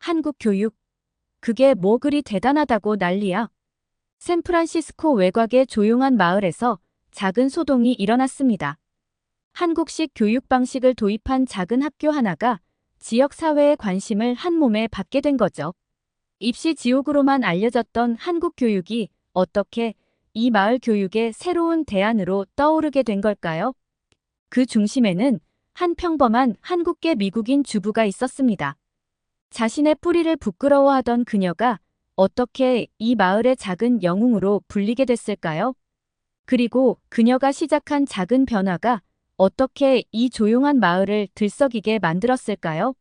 한국 교육. 그게 뭐 그리 대단하다고 난리야. 샌프란시스코 외곽의 조용한 마을에서 작은 소동이 일어났습니다. 한국식 교육 방식을 도입한 작은 학교 하나가 지역 사회의 관심을 한 몸에 받게 된 거죠. 입시 지옥으로만 알려졌던 한국 교육이 어떻게 이 마을 교육의 새로운 대안으로 떠오르게 된 걸까요? 그 중심에는 한 평범한 한국계 미국인 주부가 있었습니다. 자신의 뿌리를 부끄러워하던 그녀가 어떻게 이 마을의 작은 영웅으로 불리게 됐을까요? 그리고 그녀가 시작한 작은 변화가 어떻게 이 조용한 마을을 들썩이게 만들었을까요?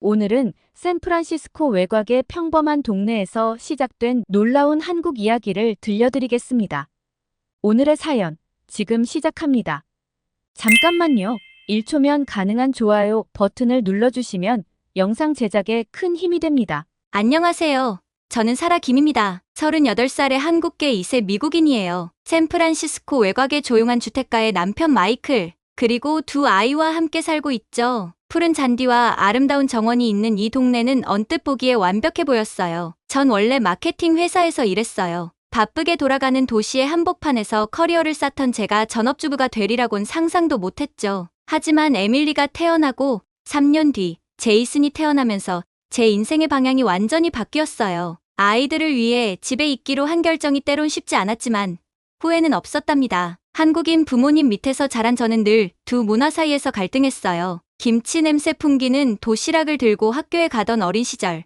오늘은 샌프란시스코 외곽의 평범한 동네에서 시작된 놀라운 한국 이야기를 들려드리겠습니다. 오늘의 사연, 지금 시작합니다. 잠깐만요. 1초면 가능한 좋아요 버튼을 눌러주시면 영상 제작에 큰 힘이 됩니다. 안녕하세요. 저는 사라 김입니다. 38살의 한국계 2세 미국인이에요. 샌프란시스코 외곽의 조용한 주택가에 남편 마이클, 그리고 두 아이와 함께 살고 있죠. 푸른 잔디와 아름다운 정원이 있는 이 동네는 언뜻 보기에 완벽해 보였어요. 전 원래 마케팅 회사에서 일했어요. 바쁘게 돌아가는 도시의 한복판에서 커리어를 쌓던 제가 전업주부가 되리라곤 상상도 못했죠. 하지만 에밀리가 태어나고 3년 뒤 제이슨이 태어나면서 제 인생의 방향이 완전히 바뀌었어요. 아이들을 위해 집에 있기로 한 결정이 때론 쉽지 않았지만 후회는 없었답니다. 한국인 부모님 밑에서 자란 저는 늘 두 문화 사이에서 갈등했어요. 김치 냄새 풍기는 도시락을 들고 학교에 가던 어린 시절.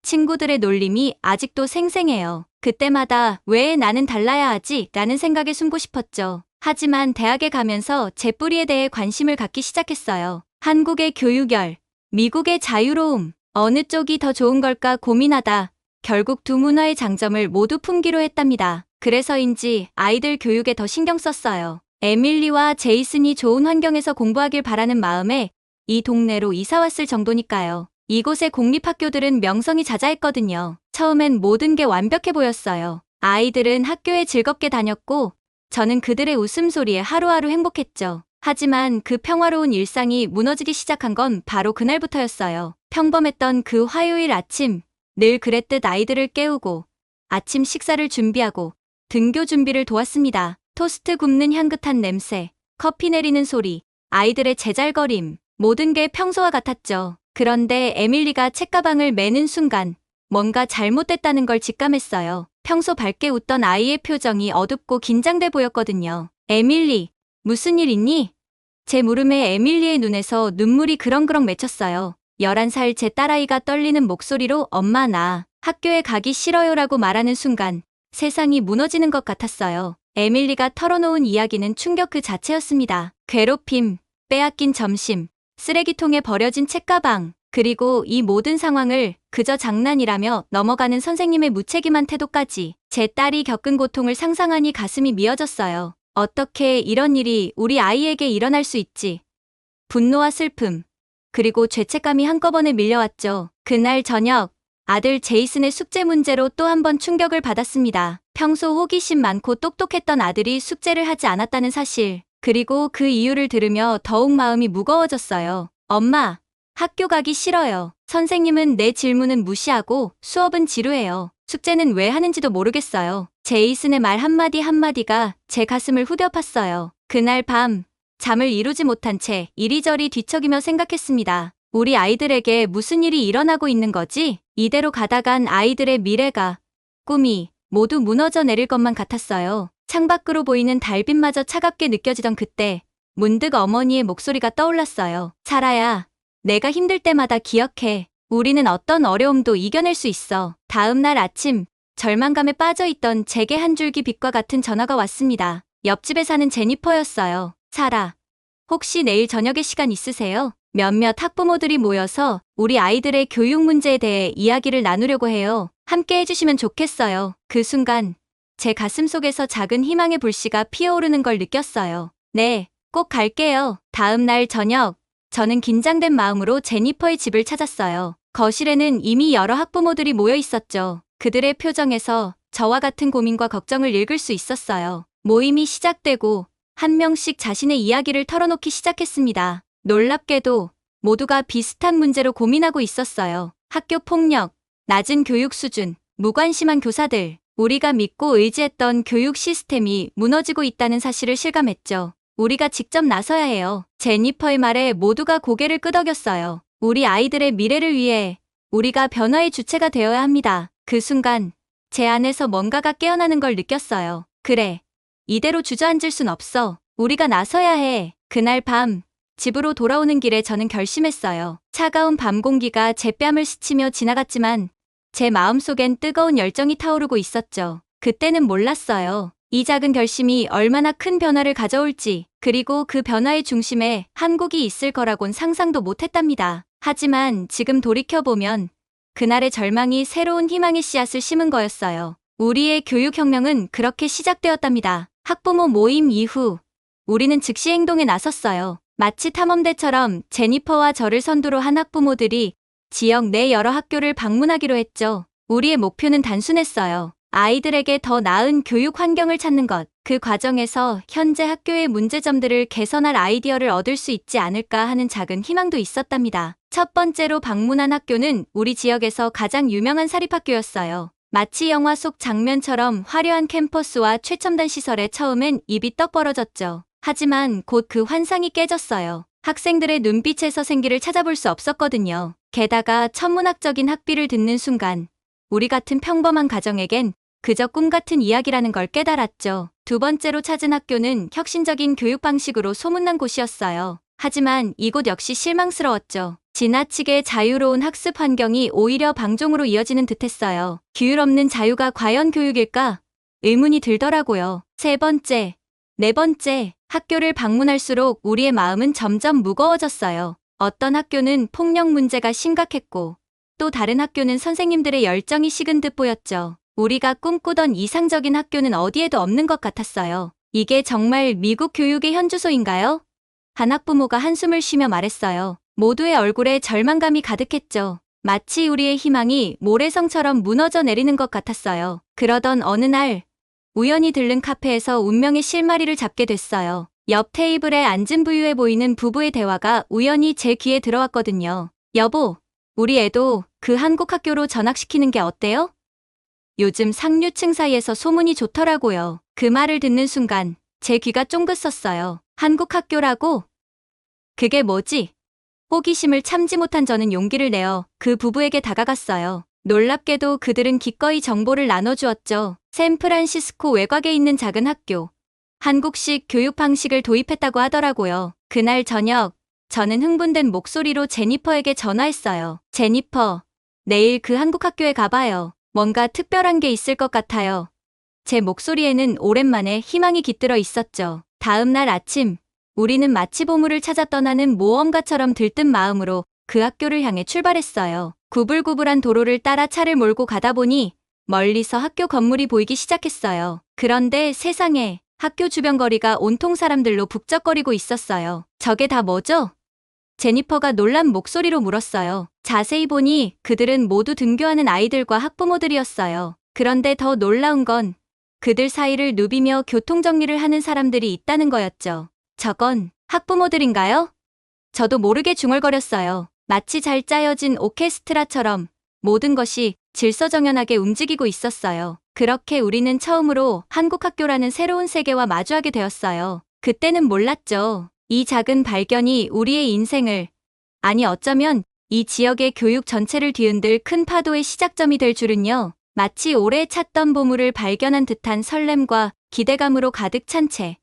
친구들의 놀림이 아직도 생생해요. 그때마다 왜 나는 달라야 하지? 라는 생각에 숨고 싶었죠. 하지만 대학에 가면서 제 뿌리에 대해 관심을 갖기 시작했어요. 한국의 교육열, 미국의 자유로움, 어느 쪽이 더 좋은 걸까 고민하다 결국 두 문화의 장점을 모두 품기로 했답니다. 그래서인지 아이들 교육에 더 신경 썼어요. 에밀리와 제이슨이 좋은 환경에서 공부하길 바라는 마음에 이 동네로 이사 왔을 정도니까요. 이곳의 공립학교들은 명성이 자자했거든요. 처음엔 모든 게 완벽해 보였어요. 아이들은 학교에 즐겁게 다녔고 저는 그들의 웃음소리에 하루하루 행복했죠. 하지만 그 평화로운 일상이 무너지기 시작한 건 바로 그날부터였어요. 평범했던 그 화요일 아침, 늘 그랬듯 아이들을 깨우고 아침 식사를 준비하고 등교 준비를 도왔습니다. 토스트 굽는 향긋한 냄새, 커피 내리는 소리, 아이들의 제잘거림, 모든 게 평소와 같았죠. 그런데 에밀리가 책가방을 매는 순간 뭔가 잘못됐다는 걸 직감했어요. 평소 밝게 웃던 아이의 표정이 어둡고 긴장돼 보였거든요. 에밀리, 무슨 일 있니? 제 물음에 에밀리의 눈에서 눈물이 그렁그렁 맺혔어요. 11살 제 딸아이가 떨리는 목소리로 엄마 나 학교에 가기 싫어요라고 말하는 순간 세상이 무너지는 것 같았어요. 에밀리가 털어놓은 이야기는 충격 그 자체였습니다. 괴롭힘, 빼앗긴 점심, 쓰레기통에 버려진 책가방, 그리고 이 모든 상황을 그저 장난이라며 넘어가는 선생님의 무책임한 태도까지. 제 딸이 겪은 고통을 상상하니 가슴이 미어졌어요. 어떻게 이런 일이 우리 아이에게 일어날 수 있지? 분노와 슬픔, 그리고 죄책감이 한꺼번에 밀려왔죠. 그날 저녁, 아들 제이슨의 숙제 문제로 또 한 번 충격을 받았습니다. 평소 호기심 많고 똑똑했던 아들이 숙제를 하지 않았다는 사실, 그리고 그 이유를 들으며 더욱 마음이 무거워졌어요. 엄마, 학교 가기 싫어요. 선생님은 내 질문은 무시하고 수업은 지루해요. 숙제는 왜 하는지도 모르겠어요. 제이슨의 말 한마디 한마디가 제 가슴을 후벼 팠어요. 그날 밤, 잠을 이루지 못한 채 이리저리 뒤척이며 생각했습니다. 우리 아이들에게 무슨 일이 일어나고 있는 거지? 이대로 가다간 아이들의 미래가, 꿈이 모두 무너져 내릴 것만 같았어요. 창밖으로 보이는 달빛마저 차갑게 느껴지던 그때 문득 어머니의 목소리가 떠올랐어요. 사라야, 내가 힘들 때마다 기억해. 우리는 어떤 어려움도 이겨낼 수 있어. 다음 날 아침, 절망감에 빠져있던 제게 한 줄기 빛과 같은 전화가 왔습니다. 옆집에 사는 제니퍼였어요. 사라, 혹시 내일 저녁에 시간 있으세요? 몇몇 학부모들이 모여서 우리 아이들의 교육 문제에 대해 이야기를 나누려고 해요. 함께 해주시면 좋겠어요. 그 순간 제 가슴 속에서 작은 희망의 불씨가 피어오르는 걸 느꼈어요. 네, 꼭 갈게요. 다음 날 저녁, 저는 긴장된 마음으로 제니퍼의 집을 찾았어요. 거실에는 이미 여러 학부모들이 모여 있었죠. 그들의 표정에서 저와 같은 고민과 걱정을 읽을 수 있었어요. 모임이 시작되고 한 명씩 자신의 이야기를 털어놓기 시작했습니다. 놀랍게도 모두가 비슷한 문제로 고민하고 있었어요. 학교 폭력, 낮은 교육 수준, 무관심한 교사들, 우리가 믿고 의지했던 교육 시스템이 무너지고 있다는 사실을 실감했죠. 우리가 직접 나서야 해요. 제니퍼의 말에 모두가 고개를 끄덕였어요. 우리 아이들의 미래를 위해 우리가 변화의 주체가 되어야 합니다. 그 순간 제 안에서 뭔가가 깨어나는 걸 느꼈어요. 그래, 이대로 주저앉을 순 없어. 우리가 나서야 해. 그날 밤 집으로 돌아오는 길에 저는 결심했어요. 차가운 밤 공기가 제 뺨을 스치며 지나갔지만 제 마음속엔 뜨거운 열정이 타오르고 있었죠. 그때는 몰랐어요. 이 작은 결심이 얼마나 큰 변화를 가져올지, 그리고 그 변화의 중심에 한국이 있을 거라곤 상상도 못했답니다. 하지만 지금 돌이켜보면 그날의 절망이 새로운 희망의 씨앗을 심은 거였어요. 우리의 교육혁명은 그렇게 시작되었답니다. 학부모 모임 이후 우리는 즉시 행동에 나섰어요. 마치 탐험대처럼 제니퍼와 저를 선두로 한 학부모들이 지역 내 여러 학교를 방문하기로 했죠. 우리의 목표는 단순했어요. 아이들에게 더 나은 교육 환경을 찾는 것. 그 과정에서 현재 학교의 문제점들을 개선할 아이디어를 얻을 수 있지 않을까 하는 작은 희망도 있었답니다. 첫 번째로 방문한 학교는 우리 지역에서 가장 유명한 사립학교였어요. 마치 영화 속 장면처럼 화려한 캠퍼스와 최첨단 시설에 처음엔 입이 떡 벌어졌죠. 하지만 곧 그 환상이 깨졌어요. 학생들의 눈빛에서 생기를 찾아볼 수 없었거든요. 게다가 천문학적인 학비를 듣는 순간 우리 같은 평범한 가정에겐 그저 꿈 같은 이야기라는 걸 깨달았죠. 두 번째로 찾은 학교는 혁신적인 교육 방식으로 소문난 곳이었어요. 하지만 이곳 역시 실망스러웠죠. 지나치게 자유로운 학습 환경이 오히려 방종으로 이어지는 듯했어요. 규율 없는 자유가 과연 교육일까? 의문이 들더라고요. 세 번째, 네 번째, 학교를 방문할수록 우리의 마음은 점점 무거워졌어요. 어떤 학교는 폭력 문제가 심각했고, 또 다른 학교는 선생님들의 열정이 식은 듯 보였죠. 우리가 꿈꾸던 이상적인 학교는 어디에도 없는 것 같았어요. 이게 정말 미국 교육의 현주소인가요? 한 학부모가 한숨을 쉬며 말했어요. 모두의 얼굴에 절망감이 가득했죠. 마치 우리의 희망이 모래성처럼 무너져 내리는 것 같았어요. 그러던 어느 날, 우연히 들른 카페에서 운명의 실마리를 잡게 됐어요. 옆 테이블에 앉은 부유해 보이는 부부의 대화가 우연히 제 귀에 들어왔거든요. 여보, 우리 애도 그 한국 학교로 전학시키는 게 어때요? 요즘 상류층 사이에서 소문이 좋더라고요. 그 말을 듣는 순간 제 귀가 쫑긋섰어요. 한국 학교라고? 그게 뭐지? 호기심을 참지 못한 저는 용기를 내어 그 부부에게 다가갔어요. 놀랍게도 그들은 기꺼이 정보를 나눠주었죠. 샌프란시스코 외곽에 있는 작은 학교. 한국식 교육 방식을 도입했다고 하더라고요. 그날 저녁, 저는 흥분된 목소리로 제니퍼에게 전화했어요. 제니퍼, 내일 그 한국 학교에 가봐요. 뭔가 특별한 게 있을 것 같아요. 제 목소리에는 오랜만에 희망이 깃들어 있었죠. 다음 날 아침, 우리는 마치 보물을 찾아 떠나는 모험가처럼 들뜬 마음으로 그 학교를 향해 출발했어요. 구불구불한 도로를 따라 차를 몰고 가다 보니 멀리서 학교 건물이 보이기 시작했어요. 그런데 세상에, 학교 주변 거리가 온통 사람들로 북적거리고 있었어요. 저게 다 뭐죠? 제니퍼가 놀란 목소리로 물었어요. 자세히 보니 그들은 모두 등교하는 아이들과 학부모들이었어요. 그런데 더 놀라운 건 그들 사이를 누비며 교통정리를 하는 사람들이 있다는 거였죠. 저건 학부모들인가요? 저도 모르게 중얼거렸어요. 마치 잘 짜여진 오케스트라처럼 모든 것이 질서정연하게 움직이고 있었어요. 그렇게 우리는 처음으로 한국 학교라는 새로운 세계와 마주하게 되었어요. 그때는 몰랐죠. 이 작은 발견이 우리의 인생을, 아니 어쩌면 이 지역의 교육 전체를 뒤흔들 큰 파도의 시작점이 될 줄은요. 마치 오래 찾던 보물을 발견한 듯한 설렘과 기대감으로 가득 찬 채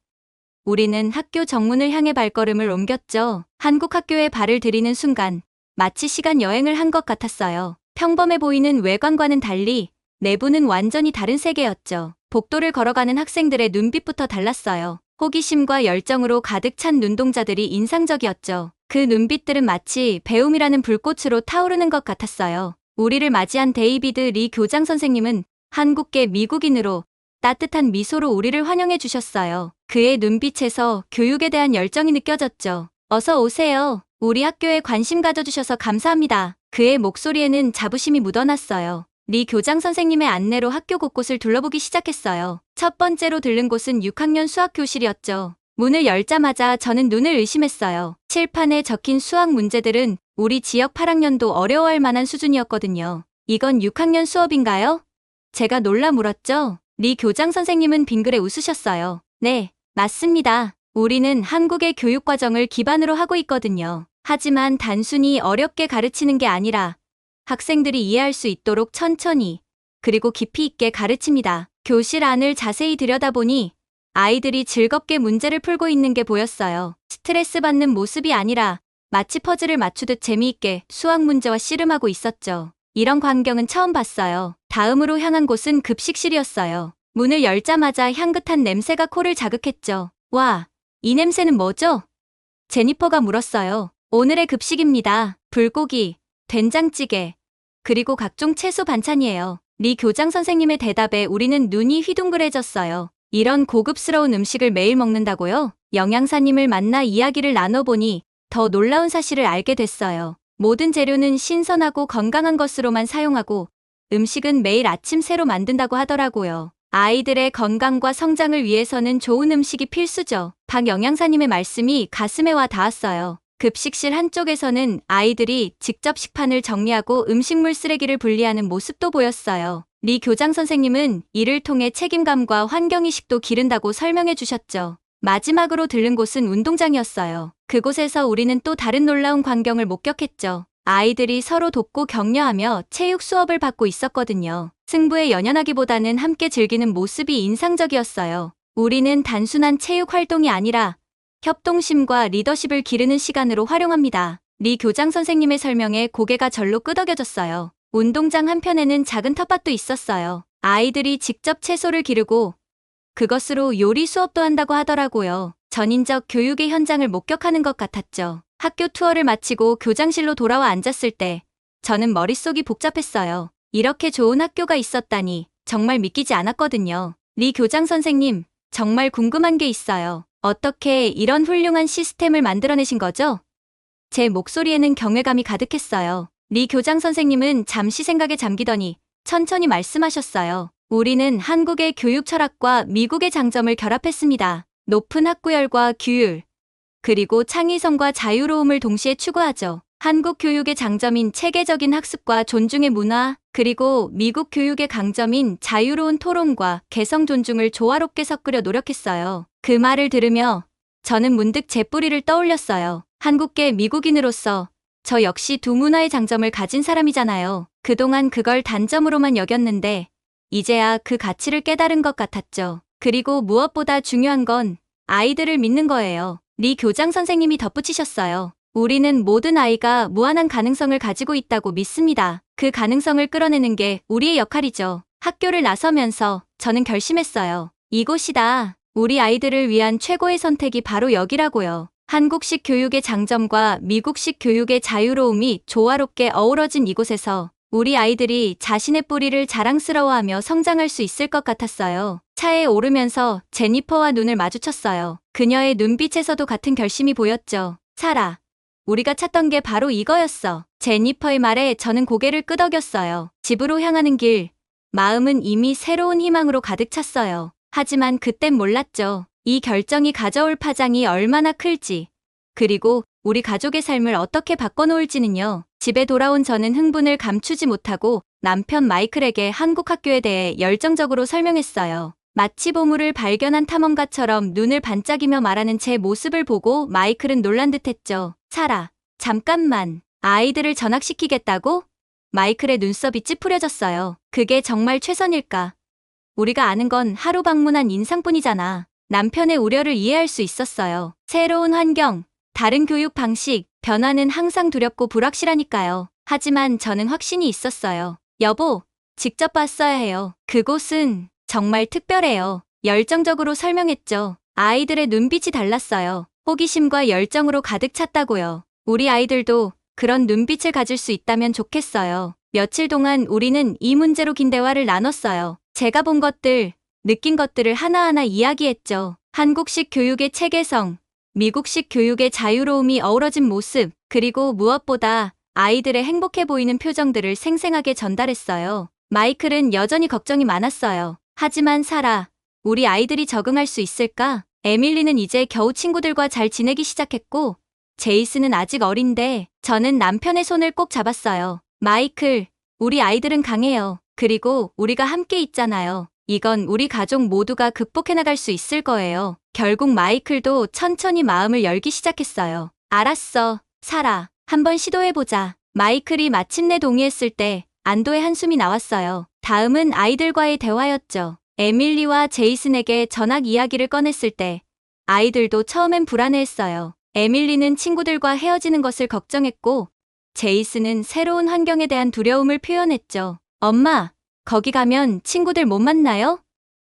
우리는 학교 정문을 향해 발걸음을 옮겼죠. 한국 학교에 발을 들이는 순간 마치 시간 여행을 한 것 같았어요. 평범해 보이는 외관과는 달리 내부는 완전히 다른 세계였죠. 복도를 걸어가는 학생들의 눈빛부터 달랐어요. 호기심과 열정으로 가득 찬 눈동자들이 인상적이었죠. 그 눈빛들은 마치 배움이라는 불꽃으로 타오르는 것 같았어요. 우리를 맞이한 데이비드 리 교장 선생님은 한국계 미국인으로 따뜻한 미소로 우리를 환영해 주셨어요. 그의 눈빛에서 교육에 대한 열정이 느껴졌죠. 어서 오세요. 우리 학교에 관심 가져주셔서 감사합니다. 그의 목소리에는 자부심이 묻어났어요. 리 교장 선생님의 안내로 학교 곳곳을 둘러보기 시작했어요. 첫 번째로 들른 곳은 6학년 수학 교실이었죠. 문을 열자마자 저는 눈을 의심했어요. 칠판에 적힌 수학 문제들은 우리 지역 8학년도 어려워할 만한 수준이었거든요. 이건 6학년 수업인가요? 제가 놀라 물었죠. 리 교장 선생님은 빙그레 웃으셨어요. 네, 맞습니다. 우리는 한국의 교육 과정을 기반으로 하고 있거든요. 하지만 단순히 어렵게 가르치는 게 아니라 학생들이 이해할 수 있도록 천천히 그리고 깊이 있게 가르칩니다. 교실 안을 자세히 들여다보니 아이들이 즐겁게 문제를 풀고 있는 게 보였어요. 스트레스 받는 모습이 아니라 마치 퍼즐을 맞추듯 재미있게 수학 문제와 씨름하고 있었죠. 이런 광경은 처음 봤어요. 다음으로 향한 곳은 급식실이었어요. 문을 열자마자 향긋한 냄새가 코를 자극했죠. 와, 이 냄새는 뭐죠? 제니퍼가 물었어요. 오늘의 급식입니다. 불고기, 된장찌개, 그리고 각종 채소 반찬이에요. 리 교장 선생님의 대답에 우리는 눈이 휘둥그레졌어요. 이런 고급스러운 음식을 매일 먹는다고요? 영양사님을 만나 이야기를 나눠보니 더 놀라운 사실을 알게 됐어요. 모든 재료는 신선하고 건강한 것으로만 사용하고 음식은 매일 아침 새로 만든다고 하더라고요. 아이들의 건강과 성장을 위해서는 좋은 음식이 필수죠. 박 영양사님의 말씀이 가슴에 와 닿았어요. 급식실 한쪽에서는 아이들이 직접 식판을 정리하고 음식물 쓰레기를 분리하는 모습도 보였어요. 리 교장 선생님은 이를 통해 책임감과 환경의식도 기른다고 설명해 주셨죠. 마지막으로 들른 곳은 운동장이었어요. 그곳에서 우리는 또 다른 놀라운 광경을 목격했죠. 아이들이 서로 돕고 격려하며 체육 수업을 받고 있었거든요. 승부에 연연하기보다는 함께 즐기는 모습이 인상적이었어요. 우리는 단순한 체육 활동이 아니라 협동심과 리더십을 기르는 시간으로 활용합니다. 리 교장 선생님의 설명에 고개가 절로 끄덕여졌어요. 운동장 한편에는 작은 텃밭도 있었어요. 아이들이 직접 채소를 기르고 그것으로 요리 수업도 한다고 하더라고요. 전인적 교육의 현장을 목격하는 것 같았죠. 학교 투어를 마치고 교장실로 돌아와 앉았을 때 저는 머릿속이 복잡했어요. 이렇게 좋은 학교가 있었다니 정말 믿기지 않았거든요. 리 교장 선생님, 정말 궁금한 게 있어요. 어떻게 이런 훌륭한 시스템을 만들어내신 거죠? 제 목소리에는 경외감이 가득했어요. 리 교장 선생님은 잠시 생각에 잠기더니 천천히 말씀하셨어요. 우리는 한국의 교육 철학과 미국의 장점을 결합했습니다. 높은 학구열과 규율, 그리고 창의성과 자유로움을 동시에 추구하죠. 한국 교육의 장점인 체계적인 학습과 존중의 문화, 그리고 미국 교육의 강점인 자유로운 토론과 개성 존중을 조화롭게 섞으려 노력했어요. 그 말을 들으며 저는 문득 제 뿌리를 떠올렸어요. 한국계 미국인으로서 저 역시 두 문화의 장점을 가진 사람이잖아요. 그동안 그걸 단점으로만 여겼는데 이제야 그 가치를 깨달은 것 같았죠. 그리고 무엇보다 중요한 건 아이들을 믿는 거예요. 리 교장 선생님이 덧붙이셨어요. 우리는 모든 아이가 무한한 가능성을 가지고 있다고 믿습니다. 그 가능성을 끌어내는 게 우리의 역할이죠. 학교를 나서면서 저는 결심했어요. 이곳이다. 우리 아이들을 위한 최고의 선택이 바로 여기라고요. 한국식 교육의 장점과 미국식 교육의 자유로움이 조화롭게 어우러진 이곳에서 우리 아이들이 자신의 뿌리를 자랑스러워하며 성장할 수 있을 것 같았어요. 차에 오르면서 제니퍼와 눈을 마주쳤어요. 그녀의 눈빛에서도 같은 결심이 보였죠. 사라, 우리가 찾던 게 바로 이거였어. 제니퍼의 말에 저는 고개를 끄덕였어요. 집으로 향하는 길, 마음은 이미 새로운 희망으로 가득 찼어요. 하지만 그땐 몰랐죠. 이 결정이 가져올 파장이 얼마나 클지, 그리고 우리 가족의 삶을 어떻게 바꿔놓을지는요. 집에 돌아온 저는 흥분을 감추지 못하고 남편 마이클에게 한국 학교에 대해 열정적으로 설명했어요. 마치 보물을 발견한 탐험가처럼 눈을 반짝이며 말하는 제 모습을 보고 마이클은 놀란 듯했죠. 사라, 잠깐만. 아이들을 전학시키겠다고? 마이클의 눈썹이 찌푸려졌어요. 그게 정말 최선일까? 우리가 아는 건 하루 방문한 인상뿐이잖아. 남편의 우려를 이해할 수 있었어요. 새로운 환경, 다른 교육 방식, 변화는 항상 두렵고 불확실하니까요. 하지만 저는 확신이 있었어요. 여보, 직접 봤어야 해요. 그곳은 정말 특별해요. 열정적으로 설명했죠. 아이들의 눈빛이 달랐어요. 호기심과 열정으로 가득 찼다고요. 우리 아이들도 그런 눈빛을 가질 수 있다면 좋겠어요. 며칠 동안 우리는 이 문제로 긴 대화를 나눴어요. 제가 본 것들, 느낀 것들을 하나하나 이야기했죠. 한국식 교육의 체계성, 미국식 교육의 자유로움이 어우러진 모습, 그리고 무엇보다 아이들의 행복해 보이는 표정들을 생생하게 전달했어요. 마이클은 여전히 걱정이 많았어요. 하지만 사라, 우리 아이들이 적응할 수 있을까? 에밀리는 이제 겨우 친구들과 잘 지내기 시작했고, 제이슨은 아직 어린데 저는 남편의 손을 꼭 잡았어요. 마이클, 우리 아이들은 강해요. 그리고 우리가 함께 있잖아요. 이건 우리 가족 모두가 극복해 나갈 수 있을 거예요. 결국 마이클도 천천히 마음을 열기 시작했어요. 알았어, 사라. 한번 시도해보자. 마이클이 마침내 동의했을 때 안도의 한숨이 나왔어요. 다음은 아이들과의 대화였죠. 에밀리와 제이슨에게 전학 이야기를 꺼냈을 때 아이들도 처음엔 불안해했어요. 에밀리는 친구들과 헤어지는 것을 걱정했고 제이슨은 새로운 환경에 대한 두려움을 표현했죠. 엄마, 거기 가면 친구들 못 만나요?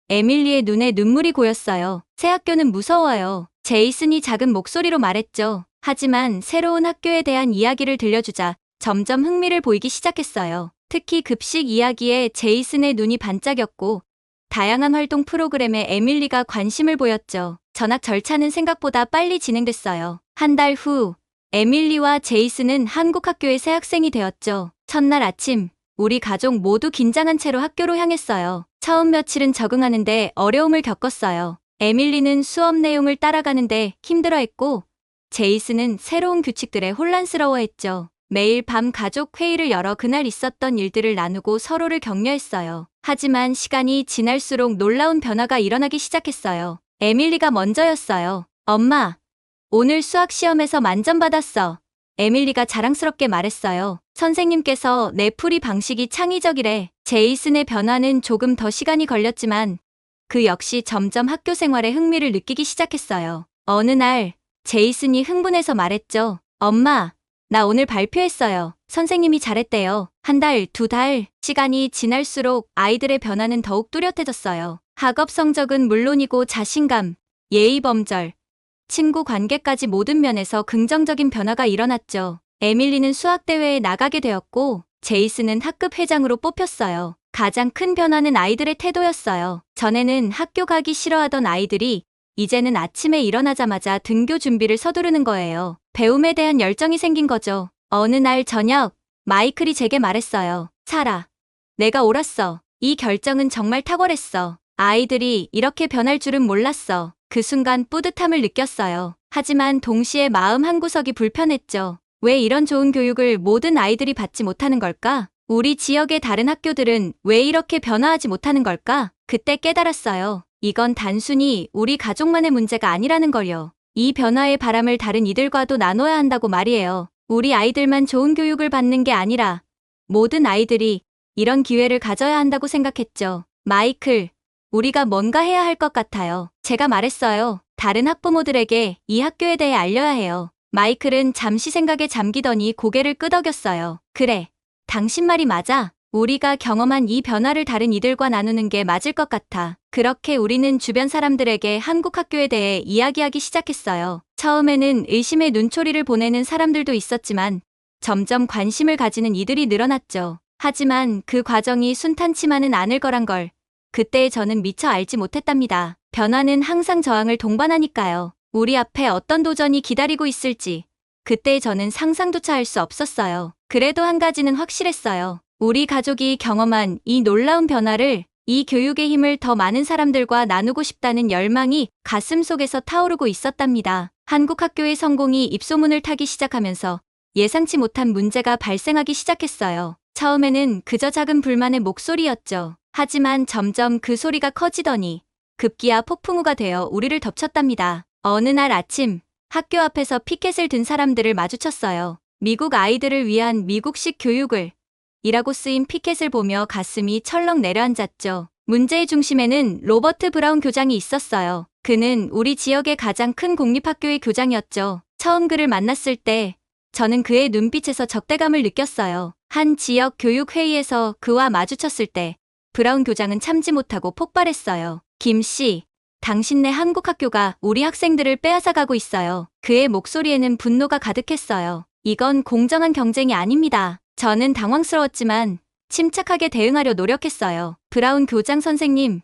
에밀리의 눈에 눈물이 고였어요. 새 학교는 무서워요. 제이슨이 작은 목소리로 말했죠. 하지만 새로운 학교에 대한 이야기를 들려주자 점점 흥미를 보이기 시작했어요. 특히 급식 이야기에 제이슨의 눈이 반짝였고 다양한 활동 프로그램에 에밀리가 관심을 보였죠. 전학 절차는 생각보다 빨리 진행됐어요. 한 달 후, 에밀리와 제이슨은 한국 학교의 새 학생이 되었죠. 첫날 아침, 우리 가족 모두 긴장한 채로 학교로 향했어요. 처음 며칠은 적응하는데 어려움을 겪었어요. 에밀리는 수업 내용을 따라가는데 힘들어했고, 제이슨은 새로운 규칙들에 혼란스러워했죠. 매일 밤 가족 회의를 열어 그날 있었던 일들을 나누고 서로를 격려했어요. 하지만 시간이 지날수록 놀라운 변화가 일어나기 시작했어요. 에밀리가 먼저였어요. 엄마, 오늘 수학 시험에서 만점 받았어. 에밀리가 자랑스럽게 말했어요. 선생님께서 내 풀이 방식이 창의적이래. 제이슨의 변화는 조금 더 시간이 걸렸지만 그 역시 점점 학교 생활에 흥미를 느끼기 시작했어요. 어느 날 제이슨이 흥분해서 말했죠. 엄마, 나 오늘 발표했어요. 선생님이 잘했대요. 한 달, 두 달. 시간이 지날수록 아이들의 변화는 더욱 뚜렷해졌어요. 학업 성적은 물론이고 자신감, 예의 범절, 친구 관계까지 모든 면에서 긍정적인 변화가 일어났죠. 에밀리는 수학대회에 나가게 되었고 제이슨은 학급 회장으로 뽑혔어요. 가장 큰 변화는 아이들의 태도였어요. 전에는 학교 가기 싫어하던 아이들이 이제는 아침에 일어나자마자 등교 준비를 서두르는 거예요. 배움에 대한 열정이 생긴 거죠. 어느 날 저녁, 마이클이 제게 말했어요. 사라, 내가 옳았어. 이 결정은 정말 탁월했어. 아이들이 이렇게 변할 줄은 몰랐어. 그 순간 뿌듯함을 느꼈어요. 하지만 동시에 마음 한구석이 불편했죠. 왜 이런 좋은 교육을 모든 아이들이 받지 못하는 걸까? 우리 지역의 다른 학교들은 왜 이렇게 변화하지 못하는 걸까? 그때 깨달았어요. 이건 단순히 우리 가족만의 문제가 아니라는 걸요. 이 변화의 바람을 다른 이들과도 나눠야 한다고 말이에요. 우리 아이들만 좋은 교육을 받는 게 아니라 모든 아이들이 이런 기회를 가져야 한다고 생각했죠. 마이클, 우리가 뭔가 해야 할 것 같아요. 제가 말했어요. 다른 학부모들에게 이 학교에 대해 알려야 해요. 마이클은 잠시 생각에 잠기더니 고개를 끄덕였어요. 그래, 당신 말이 맞아. 우리가 경험한 이 변화를 다른 이들과 나누는 게 맞을 것 같아. 그렇게 우리는 주변 사람들에게 한국 학교에 대해 이야기하기 시작했어요. 처음에는 의심의 눈초리를 보내는 사람들도 있었지만 점점 관심을 가지는 이들이 늘어났죠. 하지만 그 과정이 순탄치만은 않을 거란 걸 그때 저는 미처 알지 못했답니다. 변화는 항상 저항을 동반하니까요. 우리 앞에 어떤 도전이 기다리고 있을지 그때 저는 상상조차 할 수 없었어요. 그래도 한 가지는 확실했어요. 우리 가족이 경험한 이 놀라운 변화를, 이 교육의 힘을 더 많은 사람들과 나누고 싶다는 열망이 가슴속에서 타오르고 있었답니다. 한국 학교의 성공이 입소문을 타기 시작하면서 예상치 못한 문제가 발생하기 시작했어요. 처음에는 그저 작은 불만의 목소리였죠. 하지만 점점 그 소리가 커지더니 급기야 폭풍우가 되어 우리를 덮쳤답니다. 어느 날 아침, 학교 앞에서 피켓을 든 사람들을 마주쳤어요. 미국 아이들을 위한 미국식 교육을 이라고 쓰인 피켓을 보며 가슴이 철렁 내려앉았죠. 문제의 중심에는 로버트 브라운 교장이 있었어요. 그는 우리 지역의 가장 큰 공립학교의 교장이었죠. 처음 그를 만났을 때 저는 그의 눈빛에서 적대감을 느꼈어요. 한 지역 교육회의에서 그와 마주쳤을 때 브라운 교장은 참지 못하고 폭발했어요. 김 씨, 당신네 한국 학교가 우리 학생들을 빼앗아가고 있어요. 그의 목소리에는 분노가 가득했어요. 이건 공정한 경쟁이 아닙니다. 저는 당황스러웠지만 침착하게 대응하려 노력했어요. 브라운 교장 선생님,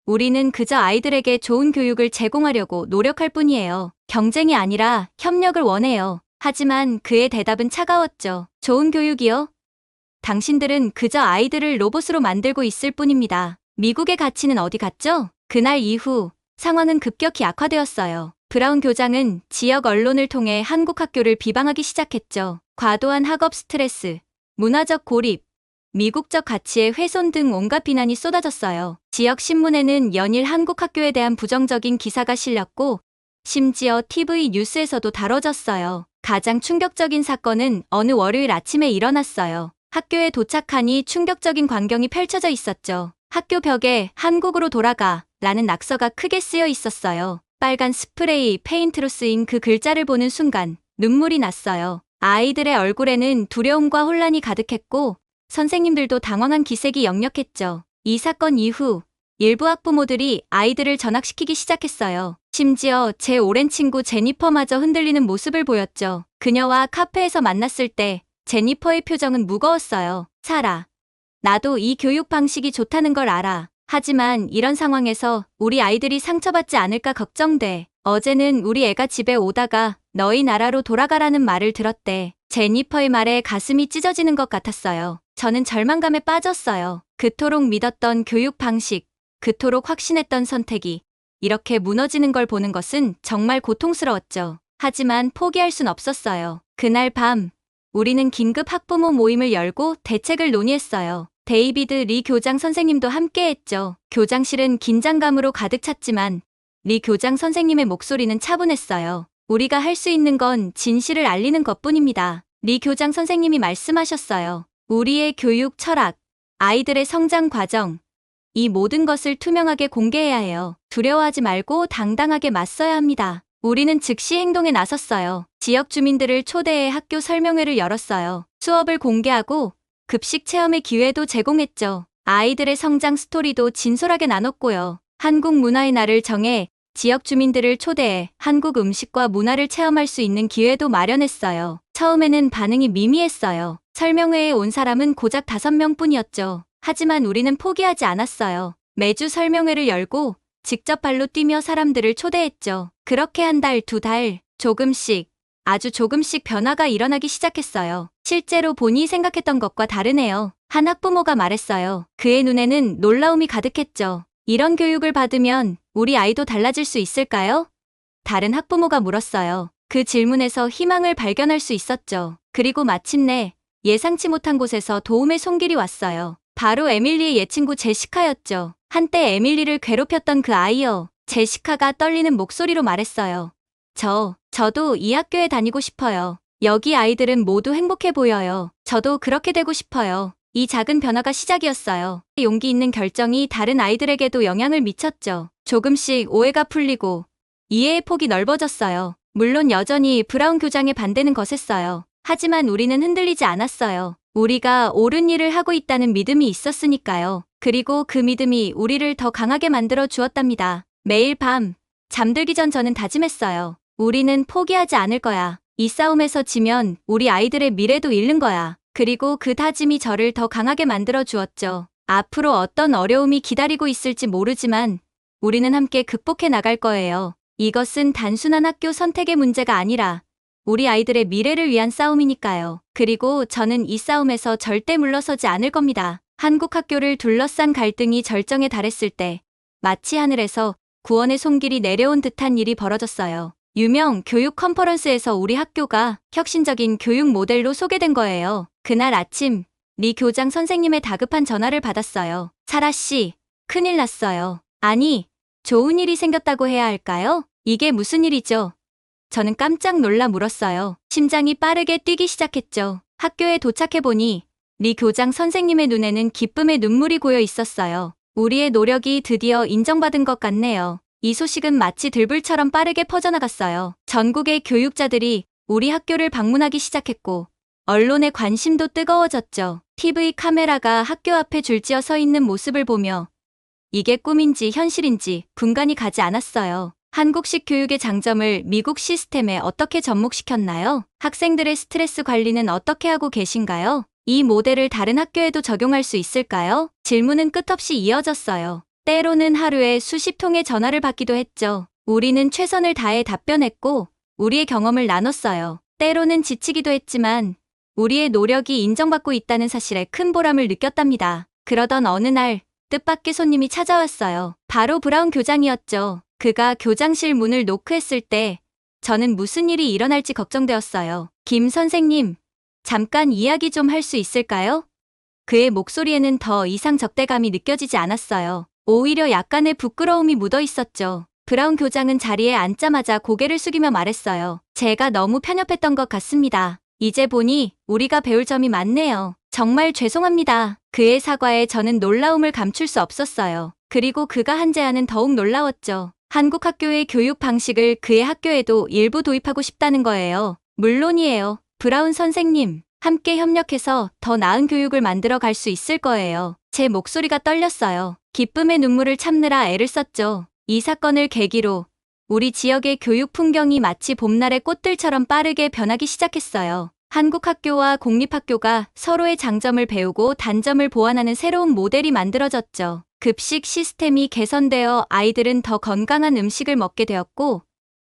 우리는 그저 아이들에게 좋은 교육을 제공하려고 노력할 뿐이에요. 경쟁이 아니라 협력을 원해요. 하지만 그의 대답은 차가웠죠. 좋은 교육이요? 당신들은 그저 아이들을 로봇으로 만들고 있을 뿐입니다. 미국의 가치는 어디 갔죠? 그날 이후 상황은 급격히 악화되었어요. 브라운 교장은 지역 언론을 통해 한국 학교를 비방하기 시작했죠. 과도한 학업 스트레스, 문화적 고립, 미국적 가치의 훼손 등 온갖 비난이 쏟아졌어요. 지역 신문에는 연일 한국 학교에 대한 부정적인 기사가 실렸고 심지어 TV 뉴스에서도 다뤄졌어요. 가장 충격적인 사건은 어느 월요일 아침에 일어났어요. 학교에 도착하니 충격적인 광경이 펼쳐져 있었죠. 학교 벽에 한국으로 돌아가 라는 낙서가 크게 쓰여 있었어요. 빨간 스프레이 페인트로 쓰인 그 글자를 보는 순간 눈물이 났어요. 아이들의 얼굴에는 두려움과 혼란이 가득했고 선생님들도 당황한 기색이 역력했죠. 이 사건 이후 일부 학부모들이 아이들을 전학시키기 시작했어요. 심지어 제 오랜 친구 제니퍼마저 흔들리는 모습을 보였죠. 그녀와 카페에서 만났을 때 제니퍼의 표정은 무거웠어요. 사라, 나도 이 교육 방식이 좋다는 걸 알아. 하지만 이런 상황에서 우리 아이들이 상처받지 않을까 걱정돼. 어제는 우리 애가 집에 오다가 너희 나라로 돌아가라는 말을 들었대. 제니퍼의 말에 가슴이 찢어지는 것 같았어요. 저는 절망감에 빠졌어요. 그토록 믿었던 교육 방식, 그토록 확신했던 선택이 이렇게 무너지는 걸 보는 것은 정말 고통스러웠죠. 하지만 포기할 순 없었어요. 그날 밤, 우리는 긴급 학부모 모임을 열고 대책을 논의했어요. 데이비드 리 교장 선생님도 함께했죠. 교장실은 긴장감으로 가득 찼지만 리 교장 선생님의 목소리는 차분했어요. 우리가 할 수 있는 건 진실을 알리는 것뿐입니다. 리 교장 선생님이 말씀하셨어요. 우리의 교육 철학, 아이들의 성장 과정, 이 모든 것을 투명하게 공개해야 해요. 두려워하지 말고 당당하게 맞서야 합니다. 우리는 즉시 행동에 나섰어요. 지역 주민들을 초대해 학교 설명회를 열었어요. 수업을 공개하고 급식 체험의 기회도 제공했죠. 아이들의 성장 스토리도 진솔하게 나눴고요. 한국 문화의 날을 정해 지역 주민들을 초대해 한국 음식과 문화를 체험할 수 있는 기회도 마련했어요. 처음에는 반응이 미미했어요. 설명회에 온 사람은 고작 5명뿐이었죠. 하지만 우리는 포기하지 않았어요. 매주 설명회를 열고 직접 발로 뛰며 사람들을 초대했죠. 그렇게 한 달, 2달, 조금씩, 아주 조금씩 변화가 일어나기 시작했어요. 실제로 본인이 생각했던 것과 다르네요. 한 학부모가 말했어요. 그의 눈에는 놀라움이 가득했죠. 이런 교육을 받으면 우리 아이도 달라질 수 있을까요? 다른 학부모가 물었어요. 그 질문에서 희망을 발견할 수 있었죠. 그리고 마침내 예상치 못한 곳에서 도움의 손길이 왔어요. 바로 에밀리의 옛 친구 제시카였죠. 한때 에밀리를 괴롭혔던 그 아이요. 제시카가 떨리는 목소리로 말했어요. 저도 이 학교에 다니고 싶어요. 여기 아이들은 모두 행복해 보여요. 저도 그렇게 되고 싶어요. 이 작은 변화가 시작이었어요. 용기 있는 결정이 다른 아이들에게도 영향을 미쳤죠. 조금씩 오해가 풀리고 이해의 폭이 넓어졌어요. 물론 여전히 브라운 교장의 반대는 거셌어요. 하지만 우리는 흔들리지 않았어요. 우리가 옳은 일을 하고 있다는 믿음이 있었으니까요. 그리고 그 믿음이 우리를 더 강하게 만들어 주었답니다. 매일 밤 잠들기 전 저는 다짐했어요. 우리는 포기하지 않을 거야. 이 싸움에서 지면 우리 아이들의 미래도 잃는 거야. 그리고 그 다짐이 저를 더 강하게 만들어 주었죠. 앞으로 어떤 어려움이 기다리고 있을지 모르지만 우리는 함께 극복해 나갈 거예요. 이것은 단순한 학교 선택의 문제가 아니라 우리 아이들의 미래를 위한 싸움이니까요. 그리고 저는 이 싸움에서 절대 물러서지 않을 겁니다. 한국 학교를 둘러싼 갈등이 절정에 달했을 때 마치 하늘에서 구원의 손길이 내려온 듯한 일이 벌어졌어요. 유명 교육 컨퍼런스에서 우리 학교가 혁신적인 교육 모델로 소개된 거예요. 그날 아침 리 교장 선생님의 다급한 전화를 받았어요. 사라 씨, 큰일 났어요. 아니, 좋은 일이 생겼다고 해야 할까요? 이게 무슨 일이죠? 저는 깜짝 놀라 물었어요. 심장이 빠르게 뛰기 시작했죠. 학교에 도착해보니 리 교장 선생님의 눈에는 기쁨의 눈물이 고여 있었어요. 우리의 노력이 드디어 인정받은 것 같네요. 이 소식은 마치 들불처럼 빠르게 퍼져나갔어요. 전국의 교육자들이 우리 학교를 방문하기 시작했고 언론의 관심도 뜨거워졌죠. TV 카메라가 학교 앞에 줄지어 서 있는 모습을 보며 이게 꿈인지 현실인지 분간이 가지 않았어요. 한국식 교육의 장점을 미국 시스템에 어떻게 접목시켰나요? 학생들의 스트레스 관리는 어떻게 하고 계신가요? 이 모델을 다른 학교에도 적용할 수 있을까요? 질문은 끝없이 이어졌어요. 때로는 하루에 수십 통의 전화를 받기도 했죠. 우리는 최선을 다해 답변했고 우리의 경험을 나눴어요. 때로는 지치기도 했지만 우리의 노력이 인정받고 있다는 사실에 큰 보람을 느꼈답니다. 그러던 어느 날 뜻밖의 손님이 찾아왔어요. 바로 브라운 교장이었죠. 그가 교장실 문을 노크했을 때 저는 무슨 일이 일어날지 걱정되었어요. 김 선생님, 잠깐 이야기 좀 할 수 있을까요? 그의 목소리에는 더 이상 적대감이 느껴지지 않았어요. 오히려 약간의 부끄러움이 묻어 있었죠. 브라운 교장은 자리에 앉자마자 고개를 숙이며 말했어요. 제가 너무 편협했던 것 같습니다. 이제 보니 우리가 배울 점이 많네요. 정말 죄송합니다. 그의 사과에 저는 놀라움을 감출 수 없었어요. 그리고 그가 한 제안은 더욱 놀라웠죠. 한국 학교의 교육 방식을 그의 학교에도 일부 도입하고 싶다는 거예요. 물론이에요. 브라운 선생님, 함께 협력해서 더 나은 교육을 만들어 갈 수 있을 거예요. 제 목소리가 떨렸어요. 기쁨의 눈물을 참느라 애를 썼죠. 이 사건을 계기로 우리 지역의 교육 풍경이 마치 봄날의 꽃들처럼 빠르게 변하기 시작했어요. 한국 학교와 공립학교가 서로의 장점을 배우고 단점을 보완하는 새로운 모델이 만들어졌죠. 급식 시스템이 개선되어 아이들은 더 건강한 음식을 먹게 되었고,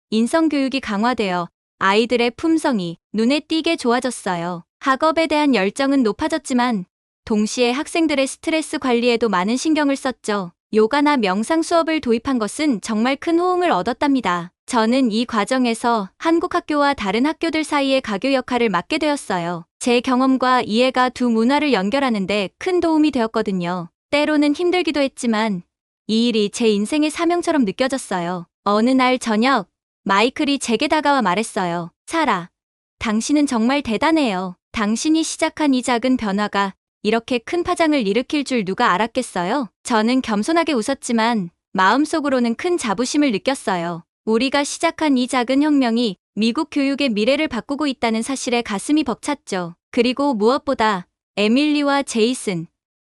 인성교육이 강화되어 아이들의 품성이 눈에 띄게 좋아졌어요. 학업에 대한 열정은 높아졌지만 동시에 학생들의 스트레스 관리에도 많은 신경을 썼죠. 요가나 명상 수업을 도입한 것은 정말 큰 호응을 얻었답니다. 저는 이 과정에서 한국 학교와 다른 학교들 사이의 가교 역할을 맡게 되었어요. 제 경험과 이해가 두 문화를 연결하는 데 큰 도움이 되었거든요. 때로는 힘들기도 했지만 이 일이 제 인생의 사명처럼 느껴졌어요. 어느 날 저녁, 마이클이 제게 다가와 말했어요. 사라, 당신은 정말 대단해요. 당신이 시작한 이 작은 변화가 이렇게 큰 파장을 일으킬 줄 누가 알았겠어요? 저는 겸손하게 웃었지만 마음속으로는 큰 자부심을 느꼈어요. 우리가 시작한 이 작은 혁명이 미국 교육의 미래를 바꾸고 있다는 사실에 가슴이 벅찼죠. 그리고 무엇보다 에밀리와 제이슨,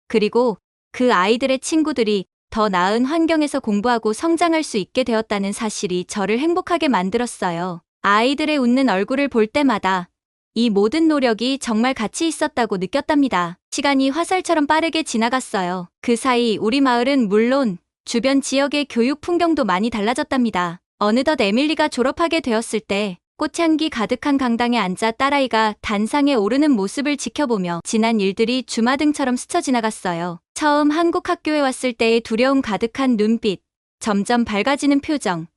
그리고 그 아이들의 친구들이 더 나은 환경에서 공부하고 성장할 수 있게 되었다는 사실이 저를 행복하게 만들었어요. 아이들의 웃는 얼굴을 볼 때마다 이 모든 노력이 정말 가치 있었다고 느꼈답니다. 시간이 화살처럼 빠르게 지나갔어요. 그 사이 우리 마을은 물론 주변 지역의 교육 풍경도 많이 달라졌답니다. 어느덧 에밀리가 졸업하게 되었을 때 꽃향기 가득한 강당에 앉아 딸아이가 단상에 오르는 모습을 지켜보며 지난 일들이 주마등처럼 스쳐 지나갔어요. 처음 한국 학교에 왔을 때의 두려움 가득한 눈빛, 점점 밝아지는 표정,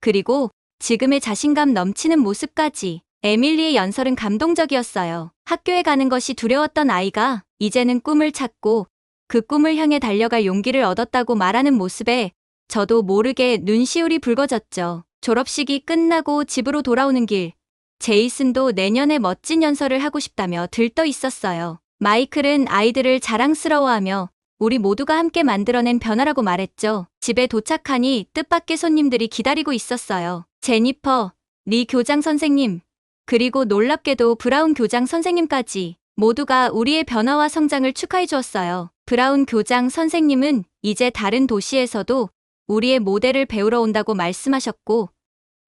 그리고 지금의 자신감 넘치는 모습까지. 에밀리의 연설은 감동적이었어요. 학교에 가는 것이 두려웠던 아이가 이제는 꿈을 찾고 그 꿈을 향해 달려갈 용기를 얻었다고 말하는 모습에 저도 모르게 눈시울이 붉어졌죠. 졸업식이 끝나고 집으로 돌아오는 길, 제이슨도 내년에 멋진 연설을 하고 싶다며 들떠 있었어요. 마이클은 아이들을 자랑스러워하며 우리 모두가 함께 만들어낸 변화라고 말했죠. 집에 도착하니 뜻밖의 손님들이 기다리고 있었어요. 제니퍼, 리 교장 선생님, 그리고 놀랍게도 브라운 교장 선생님까지 모두가 우리의 변화와 성장을 축하해 주었어요. 브라운 교장 선생님은 이제 다른 도시에서도 우리의 모델을 배우러 온다고 말씀하셨고,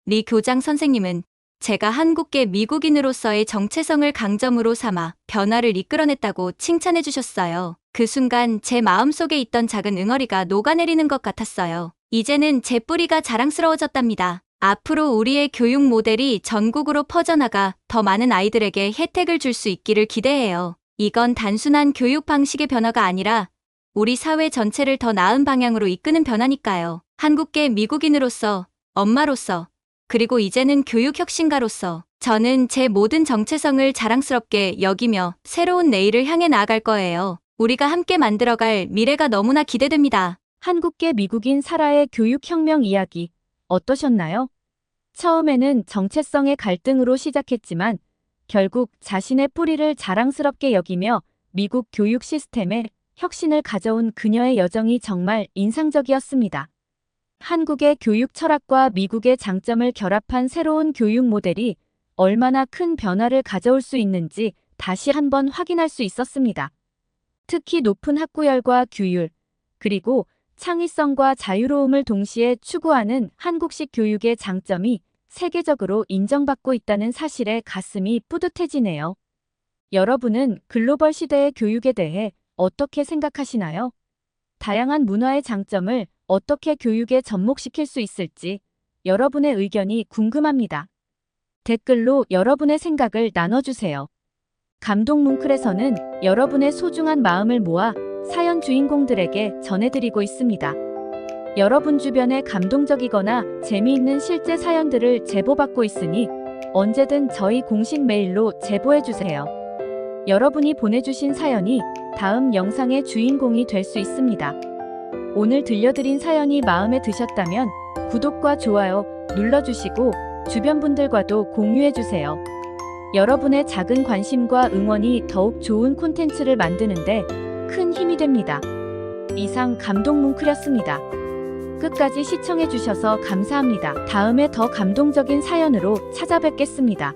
리 교장 선생님은 제가 한국계 미국인으로서의 정체성을 강점으로 삼아 변화를 이끌어냈다고 칭찬해 주셨어요. 그 순간 제 마음속에 있던 작은 응어리가 녹아내리는 것 같았어요. 이제는 제 뿌리가 자랑스러워졌답니다. 앞으로 우리의 교육 모델이 전국으로 퍼져나가 더 많은 아이들에게 혜택을 줄 수 있기를 기대해요. 이건 단순한 교육 방식의 변화가 아니라 우리 사회 전체를 더 나은 방향으로 이끄는 변화니까요. 한국계 미국인으로서, 엄마로서, 그리고 이제는 교육 혁신가로서 저는 제 모든 정체성을 자랑스럽게 여기며 새로운 내일을 향해 나아갈 거예요. 우리가 함께 만들어갈 미래가 너무나 기대됩니다. 한국계 미국인 사라의 교육혁명 이야기 어떠셨나요? 처음에는 정체성의 갈등으로 시작했지만 결국 자신의 뿌리를 자랑스럽게 여기며 미국 교육 시스템에 혁신을 가져온 그녀의 여정이 정말 인상적이었습니다. 한국의 교육 철학과 미국의 장점을 결합한 새로운 교육 모델이 얼마나 큰 변화를 가져올 수 있는지 다시 한번 확인할 수 있었습니다. 특히 높은 학구열과 규율, 그리고 창의성과 자유로움을 동시에 추구하는 한국식 교육의 장점이 세계적으로 인정받고 있다는 사실에 가슴이 뿌듯해지네요. 여러분은 글로벌 시대의 교육에 대해 어떻게 생각하시나요? 다양한 문화의 장점을 어떻게 교육에 접목시킬 수 있을지 여러분의 의견이 궁금합니다. 댓글로 여러분의 생각을 나눠주세요. 감동뭉클에서는 여러분의 소중한 마음을 모아 사연 주인공들에게 전해드리고 있습니다. 여러분 주변에 감동적이거나 재미있는 실제 사연들을 제보받고 있으니 언제든 저희 공식 메일로 제보해주세요. 여러분이 보내주신 사연이 다음 영상의 주인공이 될 수 있습니다. 오늘 들려드린 사연이 마음에 드셨다면 구독과 좋아요 눌러주시고 주변 분들과도 공유해주세요. 여러분의 작은 관심과 응원이 더욱 좋은 콘텐츠를 만드는데 큰 힘이 됩니다. 이상 감동 뭉클이었습니다. 끝까지 시청해주셔서 감사합니다. 다음에 더 감동적인 사연으로 찾아뵙겠습니다.